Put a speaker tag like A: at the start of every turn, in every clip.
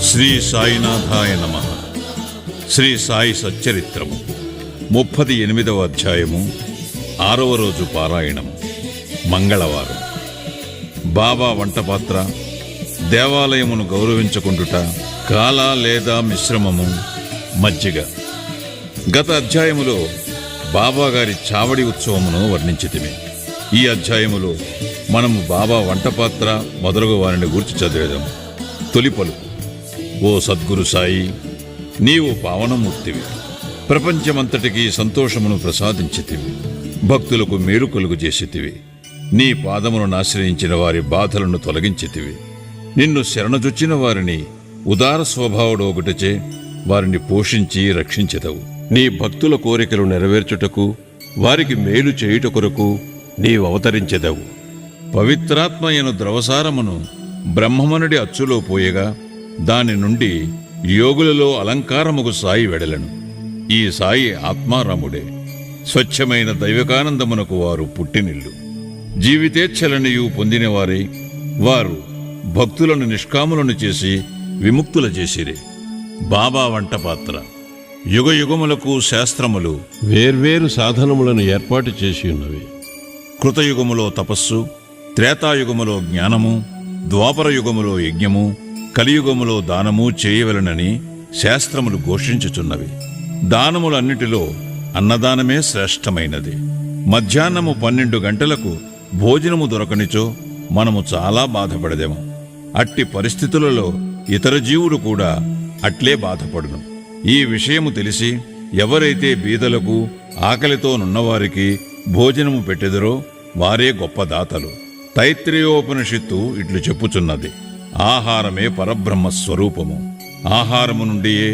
A: శ్రీ సాయినాథాయ నమః. శ్రీ సాయి సచ్చరిత్రము 38వ అధ్యాయము 6వ రోజు పారాయణం. మంగళవారం. బాబా వంటపాత్ర, దేవాలయమును గౌరవించుకుంటుట, కాల లేదా మిశ్రమము, మజ్జిగ. గత అధ్యాయములో బాబాగారి చావడి ఉత్సవమును వర్ణించితిమి. ఈ అధ్యాయములో మనము బాబా వంటపాత్ర మొదలగు వారిని గూర్చి చదివేదాము. తొలి పలుకు: ఓ సద్గురు సాయి, నీవు పావనమూర్తివి. ప్రపంచమంతటికీ సంతోషమును ప్రసాదించితివి. భక్తులకు మేలు కలుగు చేసితివి. నీ పాదములను ఆశ్రయించిన వారి బాధలను తొలగించితివి. నిన్ను శరణజొచ్చిన వారిని ఉదార స్వభావుడొకటిచే వారిని పోషించి రక్షించెదవు. నీ భక్తుల కోరికలు నెరవేర్చుటకు, వారికి మేలు చేయుట కొరకు నీవవతరించెదవు. పవిత్రాత్మయను ద్రవసారమును బ్రహ్మమనుడి అచ్చులో పోయగా దాని నుండి యోగులలో అలంకారముకు సాయి వెడలను. ఈ సాయి ఆత్మారాముడే. స్వచ్ఛమైన దైవకానందమునకు వారు పుట్టినిల్లు. జీవితేచ్ఛలనియు పొందినవారై వారు భక్తులను నిష్కాములను చేసి విముక్తుల చేసిరే. బాబా వంటపాత్ర. యుగయుగములకు శాస్త్రములు
B: వేర్వేరు సాధనములను ఏర్పాటు చేసి ఉన్నవి.
A: కృతయుగములో తపస్సు, త్రేతాయుగములో జ్ఞానము, ద్వాపరయుగములో యజ్ఞము, కలియుగములో దానము చేయవలెనని శాస్త్రములు ఘోషించుచున్నవి. దానములన్నిటిలో అన్నదానమే శ్రేష్టమైనది. మధ్యాహ్నము 12 గంటలకు భోజనము దొరకనిచో మనము చాలా బాధపడదేము. అట్టి పరిస్థితులలో ఇతర జీవులు కూడా అట్లే బాధపడును. ఈ విషయము తెలిసి ఎవరైతే బీదలకు, ఆకలితో నున్నవారికి భోజనము పెట్టెదరో వారే గొప్ప దాతలు. తైత్రేయోపనిషత్తు ఇట్లు చెప్పుచున్నది: ఆహారమే పరబ్రహ్మ స్వరూపము. ఆహారము నుండియే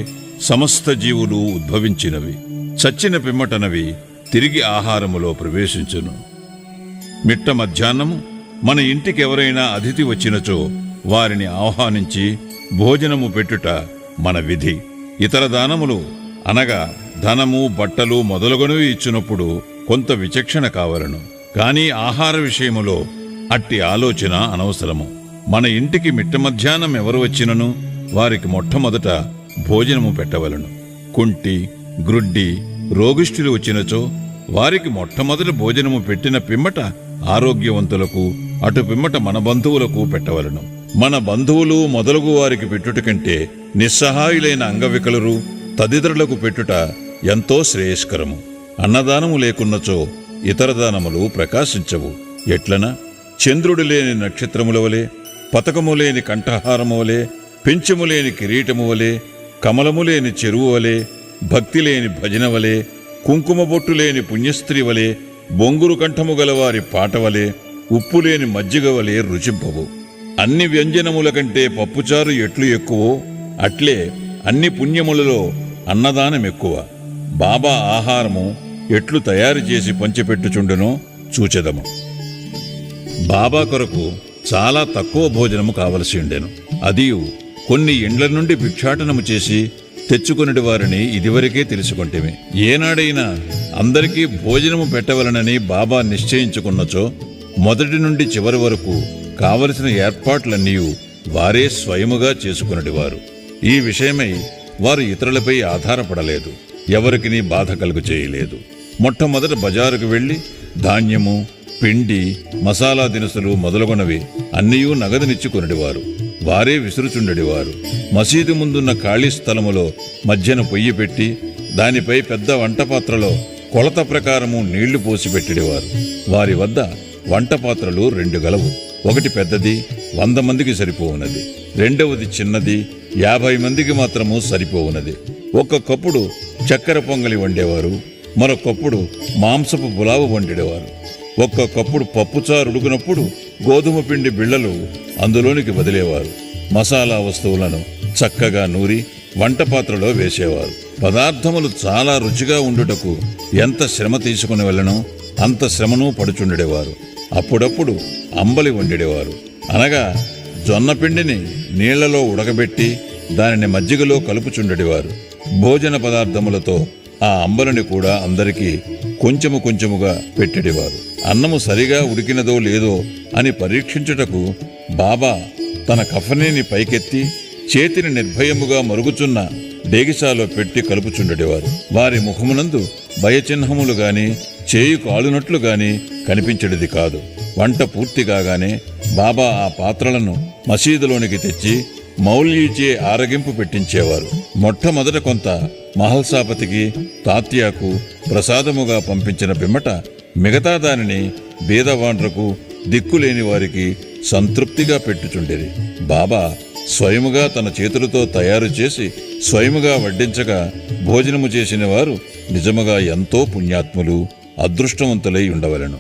A: సమస్త జీవులు ఉద్భవించినవి. చచ్చిన పిమ్మటనవి తిరిగి ఆహారములో ప్రవేశించును. మిట్ట మధ్యాహ్నము మన ఇంటికి ఎవరైనా అతిథి వచ్చినచో వారిని ఆహ్వానించి భోజనము పెట్టుట మన విధి. ఇతర దానములు అనగా ధనము, బట్టలు మొదలగునవి ఇచ్చినప్పుడు కొంత విచక్షణ కావలను. కానీ ఆహార విషయములో అట్టి ఆలోచన అనవసరము. మన ఇంటికి మిట్ట మధ్యాహ్నం ఎవరు వచ్చినను వారికి మొట్టమొదట భోజనము పెట్టవలను. కుంటి, గ్రుడ్డి, రోగిష్ఠులు వచ్చినచో వారికి మొట్టమొదటి భోజనము పెట్టిన పిమ్మట ఆరోగ్యవంతులకు, అటు పిమ్మట మన బంధువులకు పెట్టవలను. మన బంధువులు మొదలగు వారికి పెట్టుట కంటే నిస్సహాయులైన అంగవికలురు తదితరులకు పెట్టుట ఎంతో శ్రేయస్కరము. అన్నదానము లేకున్నచో ఇతర దానములు ప్రకాశించవు. ఎట్లన? చంద్రుడు లేని నక్షత్రముల వలె, పతకము లేని కంఠహారము వలె, పెంచము లేని కిరీటము వలె, కమలము లేని చెరువు వలె, భక్తి లేని భజన వలె, కుంకుమ బొట్టు లేని పుణ్యస్త్రీ వలె, బొంగురు కంఠము గలవారి పాట వలె, ఉప్పు లేని మజ్జిగ వలె రుచింపవు. అన్ని వ్యంజనముల కంటే పప్పుచారు ఎట్లు ఎక్కువో అట్లే అన్ని పుణ్యములలో అన్నదానమెక్కువ. బాబా ఆహారము ఎట్లు తయారు చేసి పంచిపెట్టుచుండునో చూచెదము. బాబా కొరకు చాలా తక్కువ భోజనము కావలసి ఉండెను. అదియు కొన్ని ఇండ్ల నుండి భిక్షాటనము చేసి తెచ్చుకొనిటి వారిని ఇదివరకే తెలుసుకొంటిమి. ఏనాడైనా అందరికీ భోజనము పెట్టవలనని బాబా నిశ్చయించుకున్నచో మొదటి నుండి చివరి వరకు కావలసిన ఏర్పాట్లన్నీ వారే స్వయముగా చేసుకునేటివారు. ఈ విషయమై వారు ఇతరులపై ఆధారపడలేదు. ఎవరికి బాధ కలుగు చేయలేదు. మొట్టమొదట బజారుకు వెళ్లి ధాన్యము, పిండి, మసాలా దినుసులు మొదలగునవి అన్నీయూ నగదునిచ్చి కొనిడివారు. వారే విసురుచుండెడివారు. మసీదు ముందున్న ఖాళీ స్థలములో మధ్యన పొయ్యి పెట్టి దానిపై పెద్ద వంటపాత్రలో కొలత ప్రకారము నీళ్లు పోసి పెట్టిడివారు. వారి వద్ద వంటపాత్రలు 2 గలవు. ఒకటి పెద్దది, 100 మందికి సరిపోవునది. రెండవది చిన్నది, 50 మందికి మాత్రము సరిపోవునది. ఒక్కొక్కప్పుడు చక్కెర పొంగలి వండేవారు, మరొకప్పుడు మాంసపు పులావు వండేవారు. ఒక్కొక్కప్పుడు పప్పుచారు ఉడుకునప్పుడు గోధుమ పిండి బిళ్ళలు అందులోనికి వదిలేవారు. మసాలా వస్తువులను చక్కగా నూరి వంటపాత్రలో వేసేవారు. పదార్థములు చాలా రుచిగా ఉండుటకు ఎంత శ్రమ తీసుకుని వెళ్ళనో అంత శ్రమను పడుచుండేవారు. అప్పుడప్పుడు అంబలి వండేవారు. అనగా జొన్న పిండిని నీళ్లలో ఉడకబెట్టి దానిని మజ్జిగలో కలుపుచుండేవారు. భోజన పదార్థములతో ఆ అంబలిని కూడా అందరికీ కొంచెము కొంచెముగా పెట్టేవారు. అన్నము సరిగా ఉడికినదో లేదో అని పరీక్షించుటకు బాబా తన కఫనీని పైకెత్తి చేతిని నిర్భయముగా మరుగుచున్న డేగిసాలో పెట్టి కలుపుచుండెడివారు. వారి ముఖమునందు భయచిహ్నములు గాని చేయి కాలునట్లు గాని కనిపించడిది కాదు. వంట పూర్తి కాగానే బాబా ఆ పాత్రలను మసీదులోనికి తెచ్చి మౌల్యీచే ఆరగింపు పెట్టించేవారు. మొట్టమొదట కొంత మహల్సాపతికి తాత్యాకు ప్రసాదముగా పంపించిన పిమ్మట మిగతా దానిని బీదవాండ్రకు దిక్కులేని వారికి సంతృప్తిగా పెట్టుచుండేది. బాబా స్వయముగా తన చేతులతో తయారు చేసి స్వయముగా వడ్డించగా భోజనము చేసిన వారు నిజముగా ఎంతో పుణ్యాత్ములు, అదృష్టవంతులై ఉండవలెను.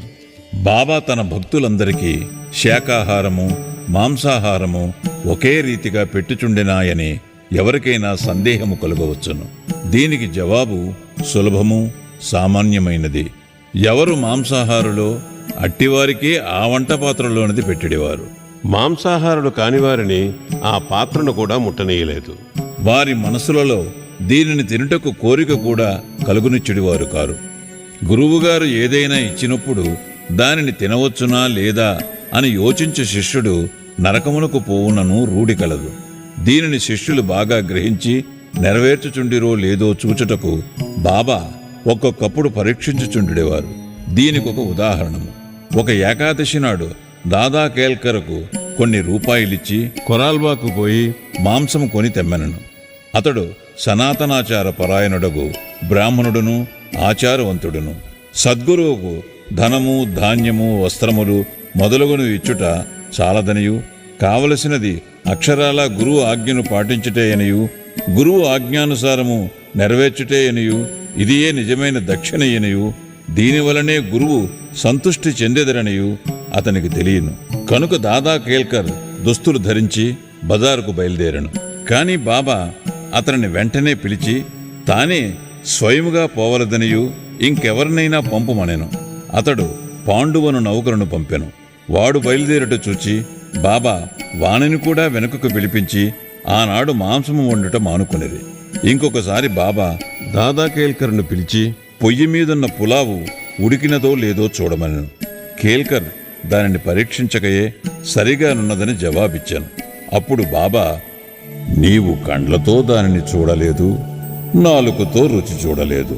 A: బాబా తన భక్తులందరికీ శాకాహారము మాంసాహారము ఒకే రీతిగా పెట్టుచుండెనాయని ఎవరికైనా సందేహము కలుగవచ్చును. దీనికి జవాబు సులభము, సామాన్యమైనది. ఎవరు మాంసాహారులో అట్టివారికే ఆ వంట పాత్రలోనిది పెట్టిడేవారు.
B: మాంసాహారులు కానివారిని ఆ పాత్రను కూడా ముట్టనీయలేదు.
A: వారి మనసులలో దీనిని తినుటకు కోరిక కూడా కలుగునిచ్చుడివారు కారు. గురువుగారు ఏదైనా ఇచ్చినప్పుడు దానిని తినవచ్చునా లేదా అని యోచించే శిష్యుడు నరకమునకు పోవునను రూఢి కలదు. దీనిని శిష్యులు బాగా గ్రహించి నెరవేర్చుచుండిరో లేదో చూచుటకు బాబా ఒక్కొక్కప్పుడు పరీక్షించుచుండెడివారు. దీనికొక ఉదాహరణము. ఒక ఏకాదశి నాడు దాదా కేల్కర్కు కొన్ని రూపాయలిచ్చి
B: కొరాల్బాకు పోయి
A: మాంసము కొని తెమ్మెనను. అతడు సనాతనాచార పరాయణుడగు బ్రాహ్మణుడును ఆచారవంతుడును. సద్గురువుకు ధనము ధాన్యము వస్త్రములు మొదలగును ఇచ్చుట చాలదనియు, కావలసినది అక్షరాల గురువు ఆజ్ఞను పాటించుటేయనియు గురువు ఆజ్ఞానుసారము నెరవేర్చుటేయనియు ఇదియే నిజమైన దక్షిణయనియు దీనివలనే గురువు సంతుష్టి చెందెదరనియు అతనికి తెలియను. కనుక దాదా కేల్కర్ దుస్తులు ధరించి బజారుకు బయలుదేరను. కాని బాబా అతనిని వెంటనే పిలిచి తానే స్వయముగా పోవలదనియు ఇంకెవరినైనా పంపుమనెను. అతడు పాండువను నౌకరును పంపెను. వాడు బయలుదేరట చూచి బాబా వానిని కూడా వెనుకకు పిలిపించి ఆనాడు మాంసము వండుట మానుకునేది. ఇంకొకసారి బాబా
B: దాదా కేల్కర్ను పిలిచి
A: పొయ్యి మీదున్న పులావు ఉడికినదో లేదో చూడమనెను. కేల్కర్ దానిని పరీక్షించకయే సరిగానున్నదని జవాబిచ్చాను. అప్పుడు బాబా, నీవు కండ్లతో దానిని చూడలేదు, నాలుకతో రుచి చూడలేదు,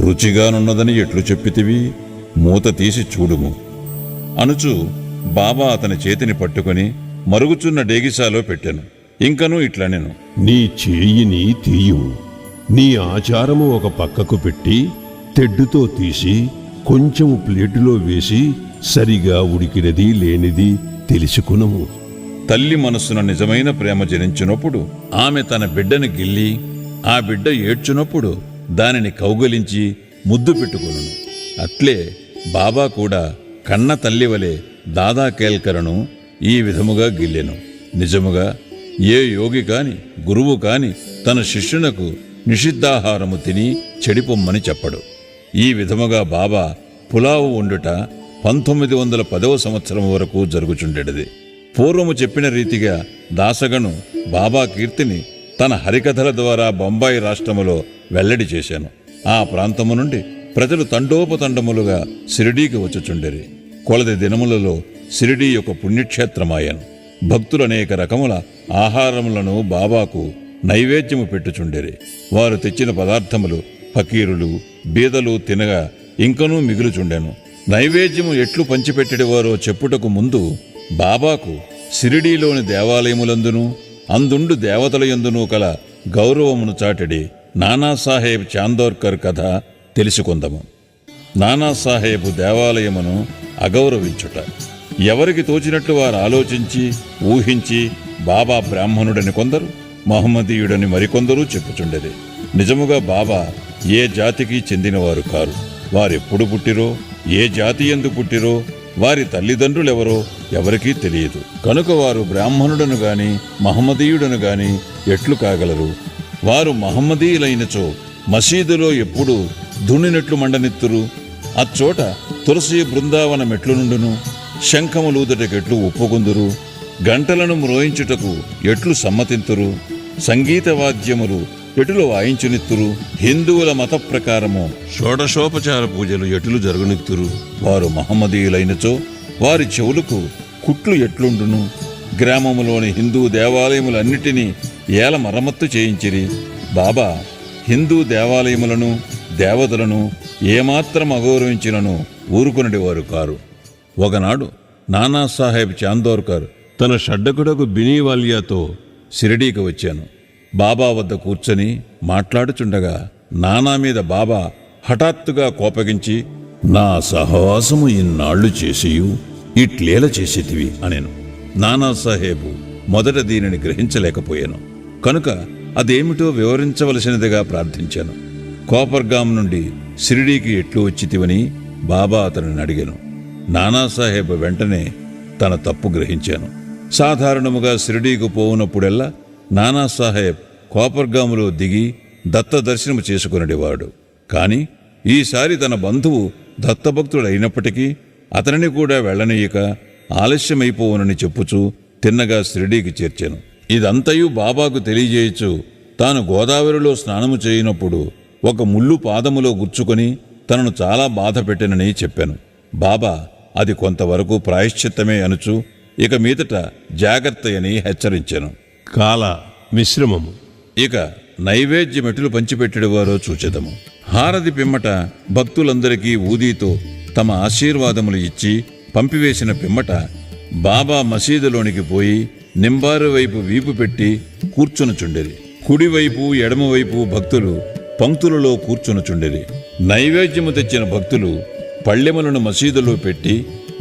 A: రుచిగానున్నదని ఎట్లు చెప్పితివి? మూత తీసి చూడుము అనుచు బాబా అతని చేతిని పట్టుకుని మరుగుచున్న డేగిసాలో పెట్టెను. ఇంకనూ ఇట్లనెను,
B: నీ చేయిని తీయుము. నీ ఆచారము ఒక పక్కకు పెట్టి తెడ్డుతో తీసి కొంచెము ప్లేటులో వేసి సరిగా ఉడికినది లేనిది తెలుసుకునము.
A: తల్లి మనస్సున నిజమైన ప్రేమ జనించినప్పుడు ఆమె తన బిడ్డను గిల్లి ఆ బిడ్డ ఏడ్చునప్పుడు దానిని కౌగలించి ముద్దు పెట్టుకొనును. అట్లే బాబా కూడా కన్న తల్లివలే దాదా కేల్కరను ఈ విధముగా గిల్లెను. నిజముగా ఏ యోగి కాని గురువు కాని తన శిష్యునకు నిషిద్ధాహారము తిని చెడిపొమ్మని చెప్పడు. ఈ విధముగా బాబా పులావు వండుట 1910వ సంవత్సరం వరకు జరుగుచుండెడిది. పూర్వము చెప్పిన రీతిగా దాసగను బాబా కీర్తిని తన హరికథల ద్వారా బొంబాయి రాష్ట్రములో వెల్లడి చేశాను. ఆ ప్రాంతము నుండి ప్రజలు తండోపతండములుగా షిరిడీకి వచ్చుచుండెరి. కొలది దినములలో షిరిడీ యొక్క పుణ్యక్షేత్రమాయను. భక్తులు అనేక రకముల ఆహారములను బాబాకు నైవేద్యము పెట్టుచుండెరి. వారు తెచ్చిన పదార్థములు ఫకీరులు బీదలు తినగా ఇంకనూ మిగులుచుండెను. నైవేద్యము ఎట్లు పంచిపెట్టెడివారో చెప్పుటకు ముందు బాబాకు షిరిడీలోని దేవాలయములందును అందుండు దేవతల యందునూ కల గౌరవమును చాటెడి నానాసాహెబ్ చాందోర్కర్ కథ తెలుసుకుందాము. నానాసాహెబ్ దేవాలయమును అగౌరవించుట. ఎవరికి తోచినట్లు వారు ఆలోచించి ఊహించి బాబా బ్రాహ్మణుడని కొందరు, మహమ్మదీయుడని మరికొందరూ చెప్పుచుండేది. నిజముగా బాబా ఏ జాతికి చెందినవారు కారు. వారెప్పుడు పుట్టిరో, ఏ జాతి యందు పుట్టిరో, వారి తల్లిదండ్రులెవరో ఎవరికీ తెలియదు. కనుక వారు బ్రాహ్మణుడను గాని మహమ్మదీయుడను గాని ఎట్లు కాగలరు? వారు మహమ్మదీయులైనచో మసీదులో ఎప్పుడు దున్నినట్లు మండనిత్తురు? అచ్చోట తులసి బృందావన మెట్లు నుండును? శంఖములూదటకెట్లు ఒప్పుకుందురు? గంటలను మ్రోయించుటకు ఎట్లు సమ్మతింతురు? సంగీత వాద్యములు ఎటులు వాయించునిత్తురు? హిందువుల మత ప్రకారము షోడశోపచార పూజలు ఎటులు జరుగునిత్తురు? వారు మహమ్మదీయులైనచో వారి చెవులకు కుట్లు ఎట్లుండును? గ్రామములోని హిందూ దేవాలయములన్నిటినీ ఏల మరమ్మత్తు చేయించిరి. బాబా హిందూ దేవాలయములను దేవతలను ఏమాత్రం అగౌరవించినను ఊరుకునడివారు కారు. ఒకనాడు నానాసాహెబ్ చాందోర్కర్
B: తన షడ్డకుడకు బినీవాలియాతో
A: షిరిడీకి వచ్చాను. బాబా వద్ద కూర్చొని మాట్లాడుచుండగా నానా మీద బాబా హఠాత్తుగా కోపగించి, నా సహవాసము ఇన్నాళ్లు చేసియు ఇట్లేల చేసేటివి అనేను. నానాసాహెబు మొదట దీనిని గ్రహించలేకపోయాను కనుక అదేమిటో వివరించవలసినదిగా ప్రార్థించాను. కోపర్గాం నుండి షిరిడీకి ఎట్లు వచ్చితివని బాబా అతనిని అడిగాను. నానాసాహెబ్ వెంటనే తన తప్పు గ్రహించాను. సాధారణముగా షిరిడీకి పోవునప్పుడెల్లా నానాసాహెబ్ కోపర్గాములో దిగి దత్త దర్శనము చేసుకునేవాడు. కాని ఈసారి తన బంధువు దత్తభక్తుడైనప్పటికీ అతనిని కూడా వెళ్ళనీయక ఆలస్యమైపోవునని చెప్పుచూ తిన్నగా షిరిడీకి చేర్చాను. ఇదంతయు బాబాకు తెలియజేయచ్చు తాను గోదావరిలో స్నానము చేయనప్పుడు ఒక ముళ్ళు పాదములో గుచ్చుకొని తనను చాలా బాధ పెట్టెనని చెప్పాను. బాబా అది కొంతవరకు ప్రాయశ్చిత్తమే అనుచు ఇక మీదట జాగ్రత్త అని హెచ్చరించాను.
B: కాల మిశ్రమము.
A: ఇక నైవేద్యమెట్లు పంచిపెట్టెడివారో చూచెదము. హారతి పిమ్మట భక్తులందరికీ ఊదీతో తమ ఆశీర్వాదములు ఇచ్చి పంపివేసిన పిమ్మట బాబా మసీదులోనికి పోయి నింబారు వైపు వీపు పెట్టి కూర్చునుచుండెరి. కుడివైపు ఎడమవైపు భక్తులు పంక్తులలో కూర్చునుచుండెరి. నైవేద్యము తెచ్చిన భక్తులు పళ్ళెములను మసీదులో పెట్టి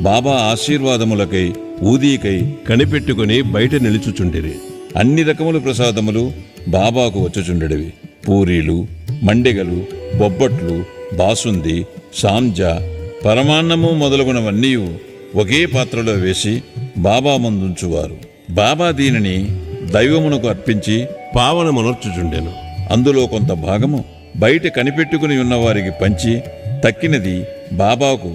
A: బాబా ఆశీర్వాదములకై ఊదీకై
B: కనిపెట్టుకుని బయట నిలుచుచుండిరి.
A: అన్ని రకముల ప్రసాదములు బాబాకు వచ్చుచుండెడివి. పూరీలు, మండెగలు, బొబ్బట్లు, బాసుంది, సాంజా, పరమాన్నము మొదలగునవన్నీ ఒకే పాత్రలో వేసి బాబా ముందుంచువారు. బాబా దీనిని దైవమునకు అర్పించి
B: పావనమునర్చుచుండెను.
A: అందులో కొంత భాగము బయట కనిపెట్టుకుని ఉన్నవారికి పంచి తక్కినది బాబాకు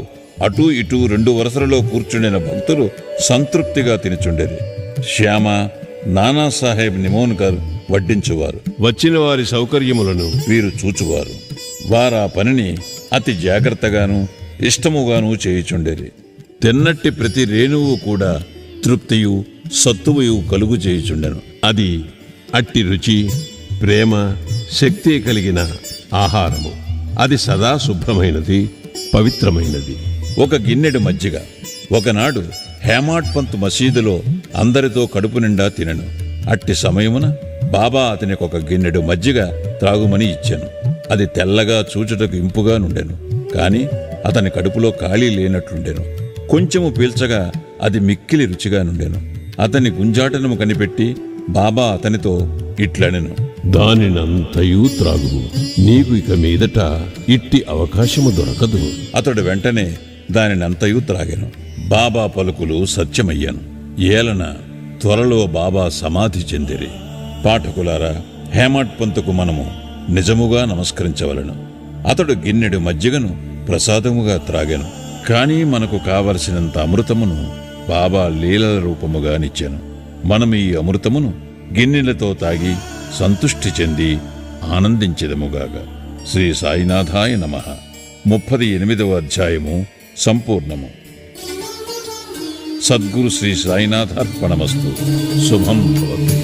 A: అటూ ఇటూ 2 వరుసలలో కూర్చుండిన భక్తులు సంతృప్తిగా తినుచుండేది. శ్యామ, నానాసాహెబ్ నిమోన్కర్ వడ్డించువారు.
B: వచ్చిన వారి సౌకర్యములను
A: వీరు చూచువారు. వారా పనిని అతి జాగ్రత్తగాను ఇష్టముగాను చేయుచుండేది. తిన్నట్టి ప్రతి రేణువు కూడా తృప్తియు సత్తువయు కలుగు చేయుచుండెను.
B: అది అట్టి రుచి, ప్రేమ, శక్తి కలిగిన ఆహారము. అది సదా శుభ్రమైనది, పవిత్రమైనది.
A: ఒక గిన్నెడు మజ్జిగ. ఒకనాడు హేమాడ్ పంత్ మసీదులో అందరితో కడుపు నిండా తినెను. అట్టి సమయమున బాబా అతనికి ఒక గిన్నెడు మజ్జిగ త్రాగుమని ఇచ్చాను. అది తెల్లగా చూచుటకు ఇంపుగా నుండెను. కాని అతని కడుపులో ఖాళీ లేనట్లుండెను. కొంచెము పీల్చగా అది మిక్కిలి రుచిగా నుండెను. అతని గుంజాటనము కనిపెట్టి బాబా అతనితో ఇట్లనెను,
B: దానినంతయూ త్రాగు. నీకు ఇక మీదట ఇట్టి అవకాశము దొరకదు.
A: అతడు వెంటనే దానినంతయూ త్రాగెను. బాబా పలుకులు సత్యమయ్యాను. ఏలన త్వరలో బాబా సమాధి చెందిరి. పాఠకులారా, హేమాడ్ పంతుకు మనము నిజముగా నమస్కరించవలను. అతడు గిన్నెడు మజ్జిగను ప్రసాదముగా త్రాగెను. కానీ మనకు కావలసినంత అమృతమును బాబా లీలల రూపముగా నిచ్చెను. మనం ఈ అమృతమును గిన్నెలతో తాగి సంతుష్టి చెంది ఆనందించెదముగాక. శ్రీ సాయినాథాయ నమః. 38వ అధ్యాయము సంపూర్ణము. సద్గురు శ్రీ సాయినాథార్పణమస్తు. శుభం భవతు.